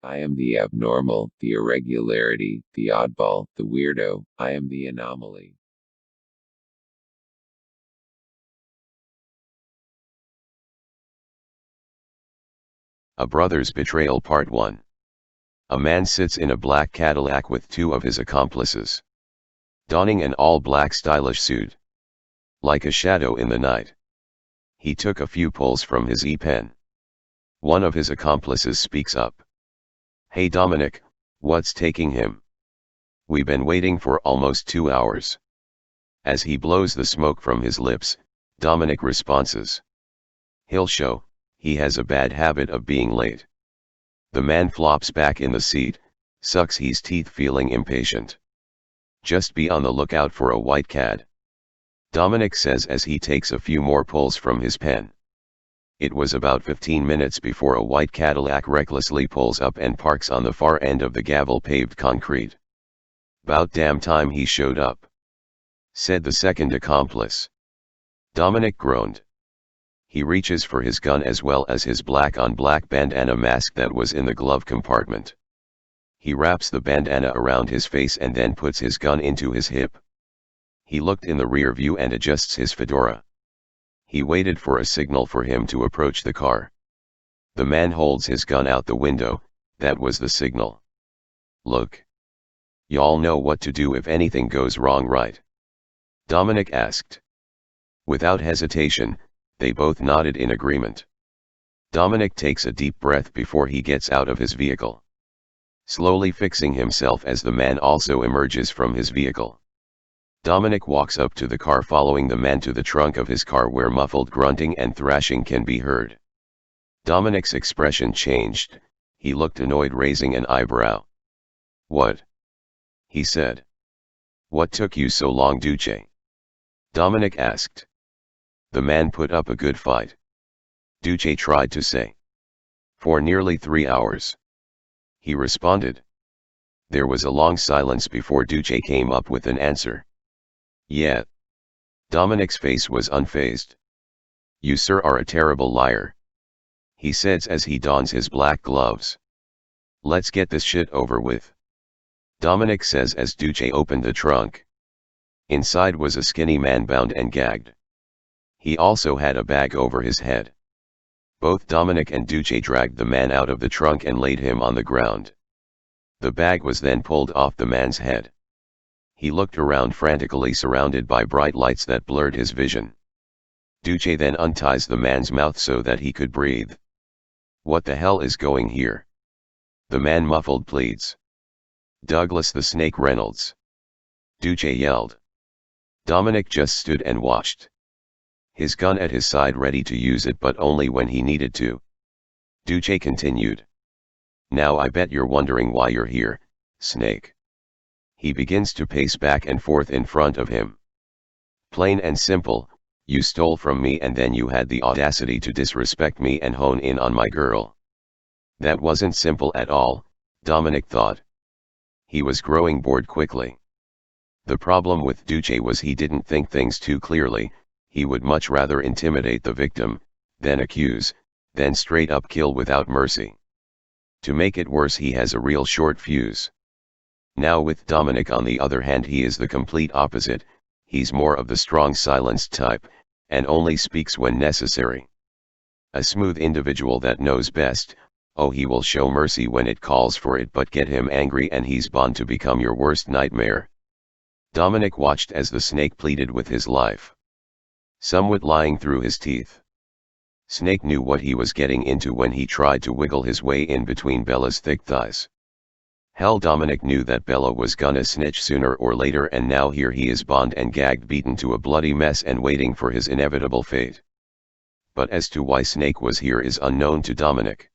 I am the abnormal, the irregularity, the oddball, the weirdo. I am the anomaly. A Brother's Betrayal Part 1. A man sits in a black Cadillac with two of his accomplices, donning an all-black stylish suit. Like a shadow in the night. He took a few pulls from his e-pen. One of his accomplices speaks up. "Hey Dominic, what's taking him? We've been waiting for almost 2 hours." As he blows the smoke from his lips, Dominic responds. "He'll show, he has a bad habit of being late." The man flops back in the seat, sucks his teeth feeling impatient. "Just be on the lookout for a white cad," Dominic says as he takes a few more pulls from his pen. It was about 15 minutes before a white Cadillac recklessly pulls up and parks on the far end of the gravel-paved concrete. "'Bout damn time he showed up," said the second accomplice. Dominic groaned. He reaches for his gun as well as his black-on-black bandana mask that was in the glove compartment. He wraps the bandana around his face and then puts his gun into his hip. He looked in the rear view and adjusts his fedora. He waited for a signal for him to approach the car. The man holds his gun out the window. That was the signal. "Look. Y'all know what to do if anything goes wrong, right?" Dominic asked. Without hesitation, they both nodded in agreement. Dominic takes a deep breath before he gets out of his vehicle, slowly fixing himself as the man also emerges from his vehicle. Dominic walks up to the car following the man to the trunk of his car where muffled grunting and thrashing can be heard. Dominic's expression changed. He looked annoyed, raising an eyebrow. "What?" he said. "What took you so long, Duce?" Dominic asked. "The man put up a good fight," Duce tried to say. "For nearly 3 hours," he responded. There was a long silence before Duce came up with an answer. "Yeah." Dominic's face was unfazed. "You sir are a terrible liar," he says as he dons his black gloves. "Let's get this shit over with," Dominic says as Duce opened the trunk. Inside was a skinny man bound and gagged. He also had a bag over his head. Both Dominic and Duce dragged the man out of the trunk and laid him on the ground. The bag was then pulled off the man's head. He looked around frantically, surrounded by bright lights that blurred his vision. Duce then unties the man's mouth so that he could breathe. "What the hell is going here?" the man muffled pleads. "Douglas the Snake Reynolds," Duce yelled. Dominic just stood and watched, his gun at his side ready to use it, but only when he needed to. Duce continued. "Now I bet you're wondering why you're here, Snake." He begins to pace back and forth in front of him. "Plain and simple, you stole from me and then you had the audacity to disrespect me and hone in on my girl." That wasn't simple at all, Dominic thought. He was growing bored quickly. The problem with Duce was he didn't think things too clearly. He would much rather intimidate the victim, then accuse, then straight up kill without mercy. To make it worse, he has a real short fuse. Now with Dominic on the other hand, he is the complete opposite. He's more of the strong silenced type, and only speaks when necessary. A smooth individual that knows best. Oh, he will show mercy when it calls for it, but get him angry and he's bound to become your worst nightmare. Dominic watched as the snake pleaded with his life, somewhat lying through his teeth. Snake knew what he was getting into when he tried to wiggle his way in between Bella's thick thighs. Hell, Dominic knew that Bella was gonna snitch sooner or later, and now here he is, bound and gagged, beaten to a bloody mess and waiting for his inevitable fate. But as to why Snake was here is unknown to Dominic.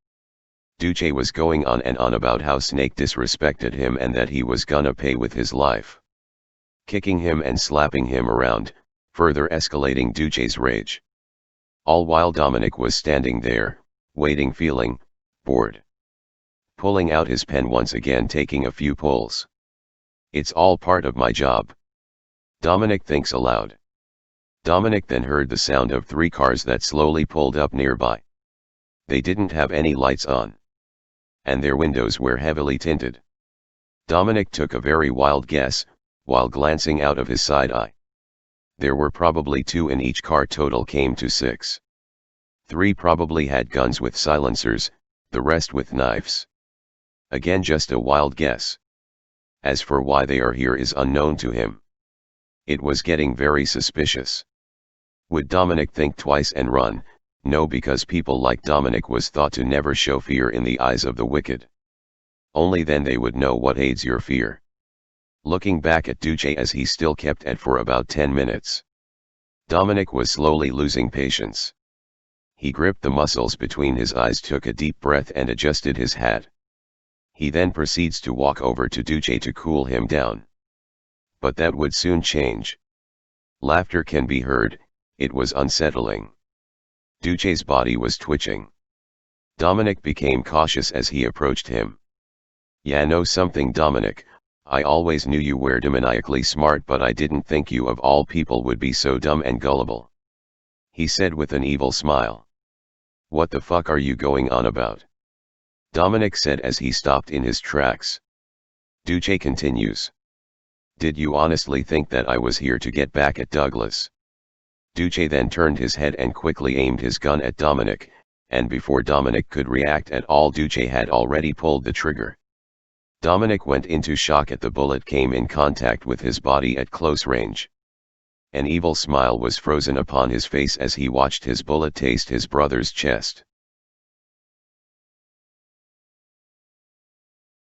Duce was going on and on about how Snake disrespected him and that he was gonna pay with his life. Kicking him and slapping him around, further escalating Duce's rage. All while Dominic was standing there, waiting, feeling bored. Pulling out his pen once again, taking a few pulls. "It's all part of my job," Dominic thinks aloud. Dominic then heard the sound of 3 cars that slowly pulled up nearby. They didn't have any lights on. and their windows were heavily tinted. Dominic took a very wild guess, while glancing out of his side eye. There were probably 2 in each car, total came to 6. 3 probably had guns with silencers, the rest with knives. Again, just a wild guess. As for why they are here is unknown to him. It was getting very suspicious. Would Dominic think twice and run? No, because people like Dominic was thought to never show fear in the eyes of the wicked. Only then they would know what aids your fear. Looking back at Duce as he still kept at for about 10 minutes. Dominic was slowly losing patience. He gripped the muscles between his eyes, took a deep breath and adjusted his hat. He then proceeds to walk over to Duce to cool him down. But that would soon change. Laughter can be heard, it was unsettling. Duce's body was twitching. Dominic became cautious as he approached him. "Yeah, know something, Dominic, I always knew you were demoniacally smart, but I didn't think you of all people would be so dumb and gullible," he said with an evil smile. "What the fuck are you going on about?" Dominic said as he stopped in his tracks. Duce continues. "Did you honestly think that I was here to get back at Douglas?" Duce then turned his head and quickly aimed his gun at Dominic, and before Dominic could react at all, Duce had already pulled the trigger. Dominic went into shock at the bullet came in contact with his body at close range. An evil smile was frozen upon his face as he watched his bullet taste his brother's chest.